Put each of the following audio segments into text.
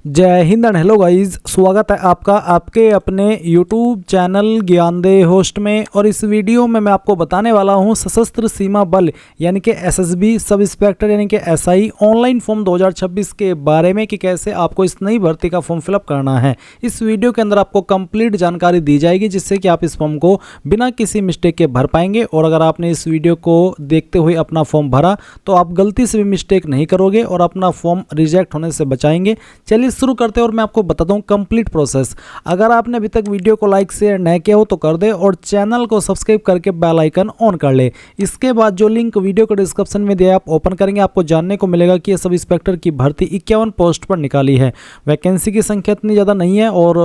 जय Hind and hello guys, स्वागत है आपका आपके अपने YouTube चैनल ज्ञानदेह होस्ट में। और इस वीडियो में मैं आपको बताने वाला हूं सशस्त्र सीमा बल यानी कि एसएसबी सब इंस्पेक्टर यानी कि एसआई ऑनलाइन फॉर्म 2026 के बारे में कि कैसे आपको इस नई भर्ती का फॉर्म फिलअप करना है। इस वीडियो के अंदर आपको कंप्लीट जानकारी दी जाएगी जिससे कि आप इस फॉर्म को बिना किसी मिस्टेक के भर पाएंगे। और अगर आपने इस वीडियो को देखते हुए अपना फॉर्म भरा तो आप गलती से भी मिस्टेक नहीं करोगे और अपना फॉर्म रिजेक्ट होने से बचाएंगे। चलिए शुरू करते हैं और मैं आपको बताता हूं कंप्लीट प्रोसेस। अगर आपने अभी तक वीडियो को लाइक शेयर नहीं किया हो तो कर दे और चैनल को सब्सक्राइब करके बेल आइकन ऑन कर ले। इसके बाद जो लिंक वीडियो के डिस्क्रिप्शन में दिया है आप ओपन करेंगे, आपको जानने को मिलेगा कि ये सब इंस्पेक्टर की भर्ती 51 पोस्ट पर निकाली है। वैकेंसी की संख्या इतनी ज़्यादा नहीं है और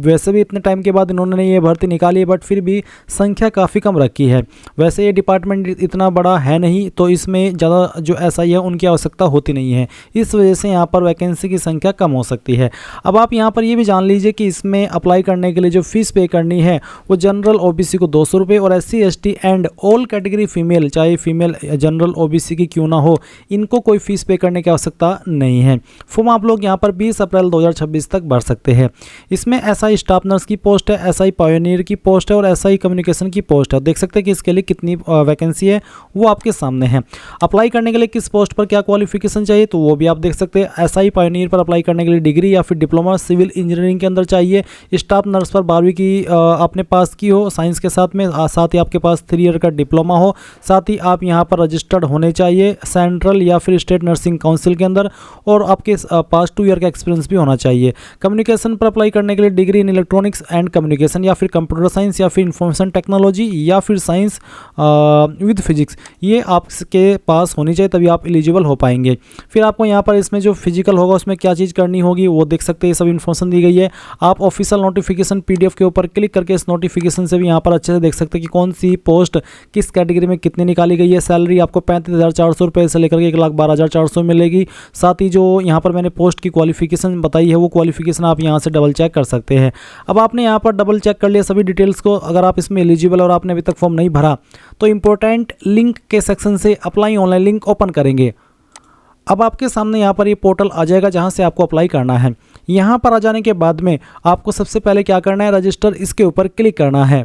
वैसे भी इतने टाइम के बाद इन्होंने ये भर्ती निकाली है, बट फिर भी संख्या काफ़ी कम रखी है। वैसे ये डिपार्टमेंट इतना बड़ा है नहीं तो इसमें ज़्यादा जो एसआई है उनकी आवश्यकता होती नहीं है, इस वजह से यहाँ पर वैकेंसी की संख्या कम हो सकती है। अब आप यहाँ पर ये भी जान लीजिए कि इसमें अप्लाई करने के लिए जो फीस पे करनी है वो जनरल ओबीसी को 200 रुपये और SC ST and all category female, चाहे फीमेल जनरल ओबीसी की क्यों ना हो, इनको कोई फीस पे करने की आवश्यकता नहीं है। फॉर्म आप लोग यहाँ पर 20 अप्रैल 2026 तक भर सकते हैं। इसमें एसआई स्टाफ नर्स की पोस्ट है, एसआई पायोनियर की पोस्ट है और एसआई कम्युनिकेशन की पोस्ट है। देख सकते हैं कि इसके लिए कितनी वैकेंसी है वो आपके सामने है। अप्लाई करने के लिए किस पोस्ट पर क्या क्वालिफिकेशन चाहिए तो वो भी आप देख सकते हैं। एसआई पायोनियर पर अप्लाई करने के लिए डिग्री या फिर डिप्लोमा सिविल इंजीनियरिंग के अंदर चाहिए। स्टाफ नर्स पर 12वीं की आपने पास की हो साइंस के साथ में, साथ ही आपके पास 3 ईयर का डिप्लोमा हो, साथ ही आप यहाँ पर रजिस्टर्ड होने चाहिए सेंट्रल या फिर स्टेट नर्सिंग काउंसिल के अंदर और आपके पास 2 ईयर का एक्सपीरियंस भी होना चाहिए। कम्युनिकेशन पर अप्लाई करने के लिए degree in electronics and communication या फिर कंप्यूटर साइंस या फिर इंफॉर्मेशन टेक्नोलॉजी या फिर साइंस विद फिजिक्स, ये आपके पास होनी चाहिए तभी आप एलिजिबल हो पाएंगे। फिर आपको यहाँ पर इसमें जो फिजिकल होगा उसमें क्या चीज़ करनी होगी वो देख सकते हैं, सब इन्फॉर्मेशन दी गई है। आप ऑफिशियल नोटिफिकेशन पीडीएफ के ऊपर क्लिक करके इस नोटिफिकेशन से भी यहाँ पर अच्छे से देख सकते हैं कि कौन सी पोस्ट किस कैटेगरी में कितनी निकाली गई है। सैलरी आपको 35,400 रुपये से लेकर के 1,12,400 मिलेगी। साथ ही जो यहाँ पर मैंने पोस्ट की क्वालिफिकेशन बताई है वो क्वालिफिकेशन आप यहाँ से डबल चेक कर सकते हैं। अब आपने यहाँ पर डबल चेक कर लिया सभी डिटेल्स को। अगर आप इसमें एलिजिबल और आपने अभी तक फॉर्म नहीं भरा तो इंपॉर्टेंट लिंक के सेक्शन से अप्लाई ऑनलाइन लिंक ओपन करेंगे। अब आपके सामने यहाँ पर ये पोर्टल आ जाएगा जहाँ से आपको अप्लाई करना है। यहाँ पर आ जाने के बाद में आपको सबसे पहले क्या करना है, रजिस्टर इसके ऊपर क्लिक करना है।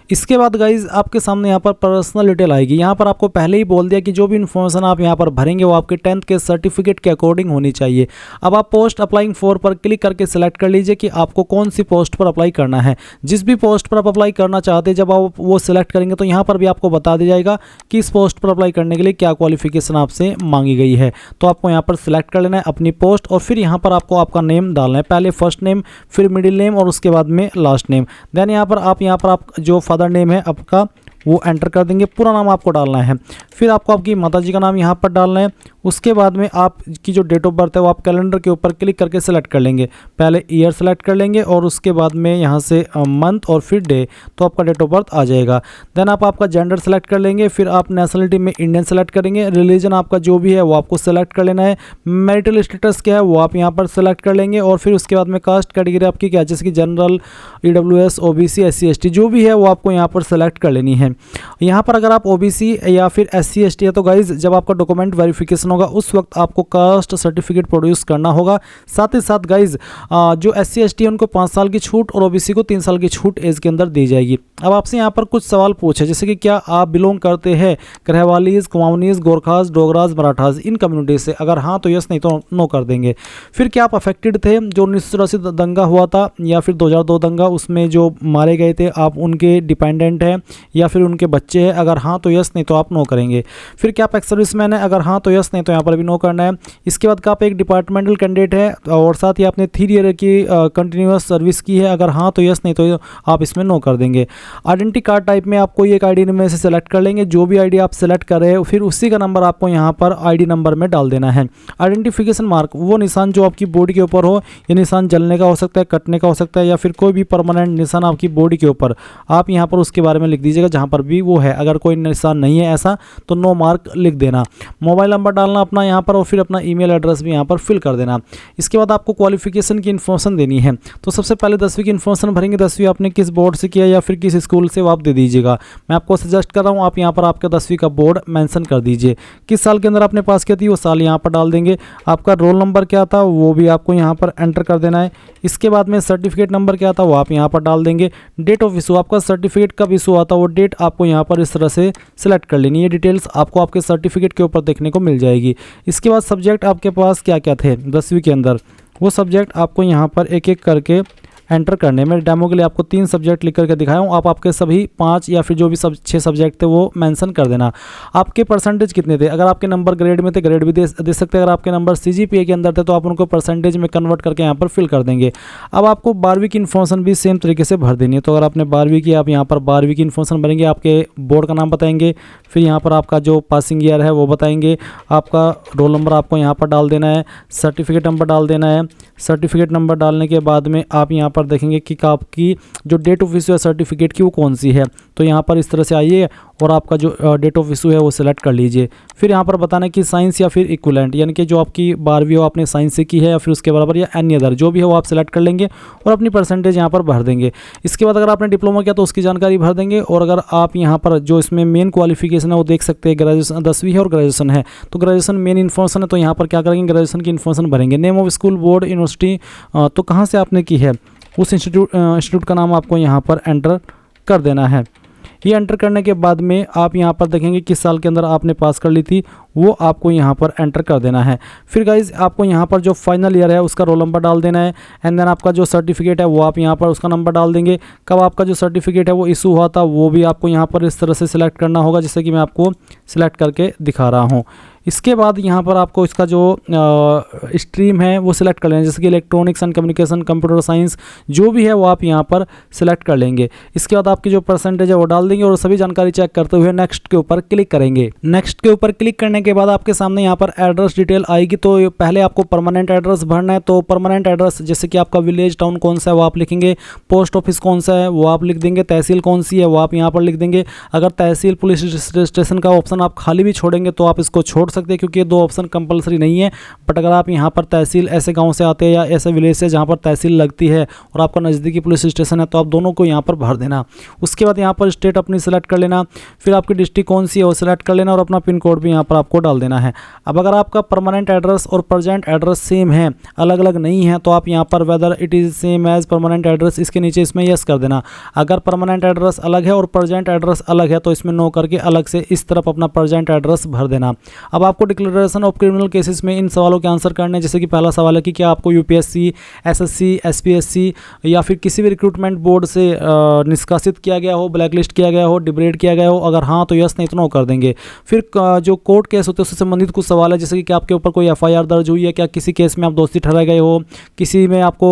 इसके बाद गाइज आपके सामने यहाँ पर पर्सनल डिटेल आएगी। यहाँ पर आपको पहले ही बोल दिया कि जो भी इन्फॉर्मेशन आप यहाँ पर भरेंगे वो आपके 10th के सर्टिफिकेट के अकॉर्डिंग होनी चाहिए। अब आप पोस्ट अप्लाइंग फॉर पर क्लिक करके सिलेक्ट कर लीजिए कि आपको कौन सी पोस्ट पर अप्लाई करना है। जिस भी पोस्ट पर आप अप्लाई करना चाहते हैं जब आप वो सिलेक्ट करेंगे तो यहाँ पर भी आपको बता दिया जाएगा कि इस पोस्ट पर अप्लाई करने के लिए क्या क्वालिफिकेशन आपसे मांगी गई है। तो आपको यहाँ पर सिलेक्ट कर लेना है अपनी पोस्ट और फिर यहाँ पर आपको आपका नेम डालना है, पहले फर्स्ट नेम फिर मिडिल नेम और उसके बाद में लास्ट नेम। देन यहाँ पर आप जो फादर नेम है आपका वो एंटर कर देंगे, पूरा नाम आपको डालना है। फिर आपको आपकी माताजी का नाम यहाँ पर डालना है। उसके बाद में आपकी जो डेट ऑफ बर्थ है वो आप कैलेंडर के ऊपर क्लिक करके सेलेक्ट कर लेंगे। पहले ईयर सेलेक्ट कर लेंगे और उसके बाद में यहाँ से मंथ और फिर डे, तो आपका डेट ऑफ बर्थ आ जाएगा। देन आप आपका जेंडर सेलेक्ट कर लेंगे। फिर आप नेशनलिटी में इंडियन सेलेक्ट करेंगे। रिलीजन आपका जो भी है वो आपको सेलेक्ट कर लेना है। मैरिटल स्टेटस क्या है वो आप यहाँ पर सेलेक्ट कर लेंगे और फिर उसके बाद में कास्ट कैटेगरी आपकी क्या है, जैसे कि general, EWS, OBC, SC ST जो भी है वो आपको यहाँ पर सेलेक्ट कर लेनी है। यहाँ पर अगर आप ओबीसी या फिर एससी एसटी है तो गाइज जब आपका डॉक्यूमेंट वेरिफिकेशन होगा उस वक्त आपको कास्ट सर्टिफिकेट प्रोड्यूस करना होगा। साथ ही साथ गाइज जो एससी एसटी है उनको 5 साल की छूट और ओबीसी को 3 साल की छूट एज के अंदर दी जाएगी। अब आपसे यहाँ पर कुछ सवाल पूछे जैसे कि क्या आप बिलोंग करते हैं गढ़वालीज, कुमाऊनीज, गोरखाज, डोगराज, मराठाज इन कम्युनिटी से, अगर हाँ तो यस, नहीं तो नो कर देंगे। फिर क्या आप अफेक्टेड थे जो 1984 दंगा हुआ था या फिर 2002 दंगा उसमें जो मारे गए थे, आप उनके डिपेंडेंट हैं या फिर उनके बच्चे हैं, अगर हाँ तो यस, नहीं तो आप नो करेंगे। फिर क्या आप एक्स सर्विसमैन है, अगर हाँ तो यस, नहीं तो यहाँ पर भी नो करना है। इसके बाद का आप एक डिपार्टमेंटल कैंडिडेट है और साथ ही आपने 3 ईयर की कंटिन्यूअस सर्विस की है, अगर हाँ तो यस, नहीं तो आप इसमें नो कर देंगे। आइडेंटिटी कार्ड टाइप में आप कोई एक आईडी में से सेलेक्ट कर लेंगे, जो भी आईडी आप सेलेक्ट कर रहे हो फिर उसी का नंबर आपको यहाँ पर आईडी नंबर में डाल देना है। आइडेंटिफिकेशन मार्क वो निशान जो आपकी बॉडी के ऊपर हो, ये निशान जलने का हो सकता है, कटने का हो सकता है या फिर कोई भी परमानेंट निशान आपकी बॉडी के ऊपर, आप यहाँ पर उसके बारे में लिख दीजिएगा जहाँ यहाँ पर भी वो है, अगर कोई निशान नहीं है ऐसा तो नो मार्क लिख देना। मोबाइल नंबर डालना अपना यहाँ पर और फिर अपना ईमेल एड्रेस भी यहाँ पर फिल कर देना। इसके बाद आपको क्वालिफिकेशन की इन्फॉर्मेशन देनी है। तो सबसे पहले 10वीं की इन्फॉर्मेशन भरेंगे, 10वीं आपने किस बोर्ड से किया या फिर किस स्कूल से, वो आप दे दीजिएगा। मैं आपको सजेस्ट कर रहा हूँ आप यहाँ पर आपका 10वीं का बोर्ड मेंशन कर दीजिए। किस साल के अंदर आपने पास किया थी वो साल यहाँ पर डाल देंगे। आपका रोल नंबर क्या था वो भी आपको यहाँ पर एंटर कर देना है। इसके बाद में सर्टिफिकेट नंबर क्या था वो आप यहाँ पर डाल देंगे। डेट ऑफ इशू, आपका सर्टिफिकेट कब इशू आता वो डेट आपको यहाँ पर इस तरह से सिलेक्ट कर लेनी है। ये डिटेल्स आपको आपके सर्टिफिकेट के ऊपर देखने को मिल जाएगी। इसके बाद सब्जेक्ट आपके पास क्या क्या थे 10वीं के अंदर, वो सब्जेक्ट आपको यहाँ पर एक एक करके एंटर करने में। डेमो के लिए आपको 3 सब्जेक्ट लिख करके दिखाया हूँ, आप आपके सभी 5 या फिर जो भी 6 सब्जेक्ट थे वो मेंशन कर देना। आपके परसेंटेज कितने थे, अगर आपके नंबर ग्रेड में थे ग्रेड भी दे सकते हैं, अगर आपके नंबर CGPA के अंदर थे तो आप उनको परसेंटेज में कन्वर्ट करके यहाँ पर फिल कर देंगे। अब आपको 12वीं की इन्फॉर्मेशन भी सेम तरीके से भर देनी है। तो अगर आपने 12वीं की, आप यहाँ पर 12वीं की इन्फॉर्मेशन भरेंगे, आपके बोर्ड का नाम बताएंगे, फिर यहाँ पर आपका जो पासिंग ईयर है वो बताएंगे, आपका रोल नंबर आपको यहाँ पर डाल देना है, सर्टिफिकेट नंबर डाल देना है। सर्टिफिकेट नंबर डालने के बाद में आप यहाँ पर देखेंगे कि आपकी जो डेट ऑफ इशू है सर्टिफिकेट की वो कौन सी है। तो यहाँ पर इस तरह से आइए और आपका जो डेट ऑफ इशू है वो सिलेक्ट कर लीजिए। फिर यहाँ पर बताना है कि साइंस या फिर इक्विवेलेंट, यानी कि जो आपकी 12वीं हो आपने साइंस से की है या फिर उसके बराबर या एनी अदर जो भी है वो आप सिलेक्ट कर लेंगे और अपनी परसेंटेज यहाँ पर भर देंगे। इसके बाद अगर आपने डिप्लोमा किया तो उसकी जानकारी भर देंगे। और अगर आप यहाँ पर जो इसमें मेन क्वालिफिकेशन है वो देख सकते हैं, ग्रेजुएशन 10वीं है और ग्रेजुएशन है, तो ग्रेजुएशन मेन इन्फॉर्मेशन है। तो यहाँ पर क्या करेंगे, ग्रेजुएशन की इन्फॉर्मेशन भरेंगे। Name of school, board, university, तो कहाँ से आपने की है उस इंस्टीट्यूट का नाम आपको यहाँ पर एंटर कर देना है। ये एंटर करने के बाद में आप यहाँ पर देखेंगे किस साल के अंदर आपने पास कर ली थी वो आपको यहाँ पर एंटर कर देना है। फिर गाइज आपको यहाँ पर जो फाइनल ईयर है उसका रोल नंबर डाल देना है। एंड देन आपका जो सर्टिफिकेट है वो आप यहाँ पर उसका नंबर डाल देंगे। कब आपका जो सर्टिफिकेट है वो इशू हुआ था वो भी आपको यहाँ पर इस तरह से सिलेक्ट करना होगा, जैसे कि मैं आपको सिलेक्ट करके दिखा रहा हूँ। इसके बाद यहाँ पर आपको इसका जो स्ट्रीम है वो सिलेक्ट कर लेना, जैसे कि electronics and communication, computer science जो भी है वो आप यहाँ पर सिलेक्ट कर लेंगे। इसके बाद आपकी जो परसेंटेज है वो डाल देंगे और सभी जानकारी चेक करते हुए नेक्स्ट के ऊपर क्लिक करेंगे। नेक्स्ट के ऊपर क्लिक करने के बाद आपके सामने यहाँ पर एड्रेस डिटेल आएगी। तो पहले आपको परमानेंट एड्रेस भरना है। तो परमानेंट एड्रेस जैसे कि आपका विलेज टाउन कौन सा है वो आप लिखेंगे, पोस्ट ऑफिस कौन सा है वो आप लिख देंगे, तहसील कौन सी है वो आप यहाँ पर लिख देंगे। अगर तहसील पुलिस स्टेशन का ऑप्शन आप खाली भी छोड़ेंगे तो आप इसको छोड़ सकते हैं, क्योंकि ये 2 ऑप्शन कंपलसरी नहीं है। बट अगर आप यहाँ पर तहसील ऐसे गाँव से आते हैं या ऐसे विलेज से जहाँ पर तहसील लगती है और आपका नज़दीकी पुलिस स्टेशन है तो आप दोनों को यहाँ पर भर देना। उसके बाद यहाँ पर स्टेट अपनी सेलेक्ट कर लेना, फिर आपकी डिस्ट्रिक्ट कौन सी है वो सिलेक्ट कर लेना और अपना पिन कोड भी यहाँ पर आपको डाल देना है। अब अगर आपका परमानेंट एड्रेस और प्रेजेंट एड्रेस सेम है, अलग अलग नहीं है, तो आप यहाँ पर whether it is same as permanent address इसके नीचे इसमें यस कर देना। अगर परमानेंट एड्रेस अलग है और प्रेजेंट एड्रेस अलग है तो इसमें नो करके अलग से इस तरफ अपना प्रेजेंट एड्रेस भर देना। अब आपको डिक्लेरेशन ऑफ क्रिमिनल केसेस में इन सवालों के आंसर करने, जैसे कि पहला सवाल है कि क्या आपको UPSC, SSC, SPSC या फिर किसी भी रिक्रूटमेंट बोर्ड से निष्कासित किया गया हो, ब्लैकलिस्ट किया गया हो, डिग्रेड किया गया हो, अगर हाँ तो यस, नहीं तो नो कर देंगे। फिर जो कोर्ट केस होते हैं उससे संबंधित कुछ सवाल है, जैसे कि आपके ऊपर कोई FIR दर्ज हुई है, क्या किसी केस में आप दोषी ठहराए गए हो, किसी में आपको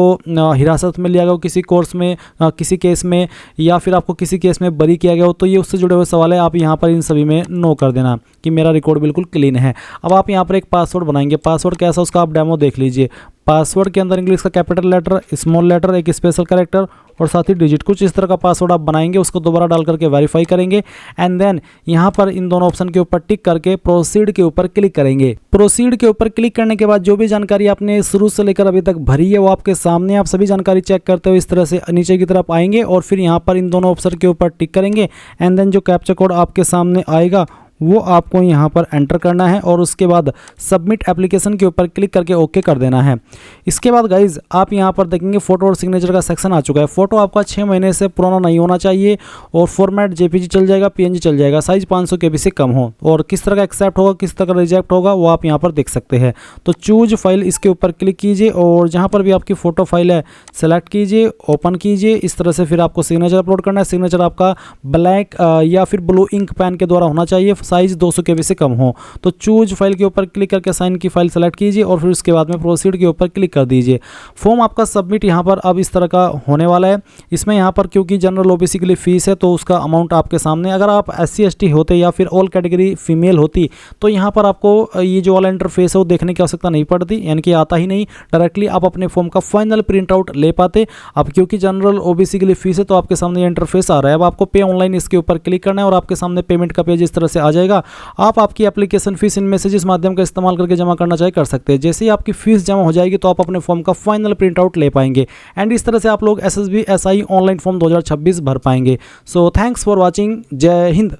हिरासत में लिया गया हो किसी कोर्स में, किसी केस में, या फिर आपको किसी केस में बरी किया गया हो, तो ये उससे जुड़े हुए सवाल है। आप यहाँ पर इन सभी में नो कर देना कि मेरा रिकॉर्ड बिल्कुल क्लीन है। अब आप यहाँ पर एक पासवर्ड बनाएंगे। पासवर्ड कैसा उसका आप डेमो देख लीजिए। पासवर्ड के अंदर इंग्लिश का कैपिटल लेटर, स्मॉल लेटर, एक स्पेशल कैरेक्टर और साथ ही डिजिट, कुछ इस तरह का पासवर्ड आप बनाएंगे। उसको दोबारा डाल करके वेरीफाई करेंगे एंड देन यहाँ पर इन दोनों ऑप्शन के ऊपर टिक करके प्रोसीड के ऊपर क्लिक करेंगे। प्रोसीड के ऊपर क्लिक करने के बाद जो भी जानकारी आपने शुरू से लेकर अभी तक भरी है वो आपके सामने, आप सभी जानकारी चेक करते हुए इस तरह से नीचे की तरफ आएंगे और फिर यहाँ पर इन दोनों ऑप्शन के ऊपर टिक करेंगे एंड देन जो कैप्चा कोड आपके सामने आएगा वो आपको यहाँ पर एंटर करना है और उसके बाद सबमिट एप्लीकेशन के ऊपर क्लिक करके ओके कर देना है। इसके बाद गाइज आप यहाँ पर देखेंगे फोटो और सिग्नेचर का सेक्शन आ चुका है। फोटो आपका 6 महीने से पुराना नहीं होना चाहिए और फॉर्मेट JPG चल जाएगा, PNG चल जाएगा, साइज 500 KB से कम हो, और किस तरह का एक्सेप्ट होगा किस तरह का रिजेक्ट होगा वो आप यहाँ पर देख सकते हैं। तो चूज फाइल इसके ऊपर क्लिक कीजिए और जहाँ पर भी आपकी फ़ोटो फाइल है सेलेक्ट कीजिए, ओपन कीजिए। इस तरह से फिर आपको सिग्नेचर अपलोड करना है। सिग्नेचर आपका ब्लैक या फिर ब्लू इंक पेन के द्वारा होना चाहिए। साइज 200 KB से कम हो। तो चूज फाइल के ऊपर क्लिक करके साइन की फाइल सेलेक्ट कीजिए और फिर उसके बाद में प्रोसीड के ऊपर क्लिक कर दीजिए। फॉर्म आपका सबमिट यहाँ पर अब इस तरह का होने वाला है। इसमें यहाँ पर क्योंकि जनरल ओबीसी के लिए फीस है तो उसका अमाउंट आपके सामने, अगर आप SC ST होते या फिर ऑल कैटेगरी फीमेल होती तो यहाँ पर आपको ये जो वाला इंटरफेस है वो देखने की आवश्यकता नहीं पड़ती, यानी कि आता ही नहीं, डायरेक्टली आप अपने फॉर्म का फाइनल प्रिंट आउट ले पाते। अब क्योंकि जनरल ओबीसी के लिए फीस है तो आपके सामने ये इंटरफेस आ रहा है। अब आपको पे ऑनलाइन इसके ऊपर क्लिक करना है और आपके सामने पेमेंट का पेज इस तरह से आ जाएगा। आप आपकी एप्लीकेशन फीस इन मैसेजेस माध्यम का इस्तेमाल करके जमा करना चाहे कर सकते हैं। जैसे ही आपकी फीस जमा हो जाएगी तो आप अपने फॉर्म का फाइनल प्रिंट आउट ले पाएंगे एंड इस तरह से आप लोग SSB SI ऑनलाइन फॉर्म 2026 भर पाएंगे। So thanks for watching. जय हिंद।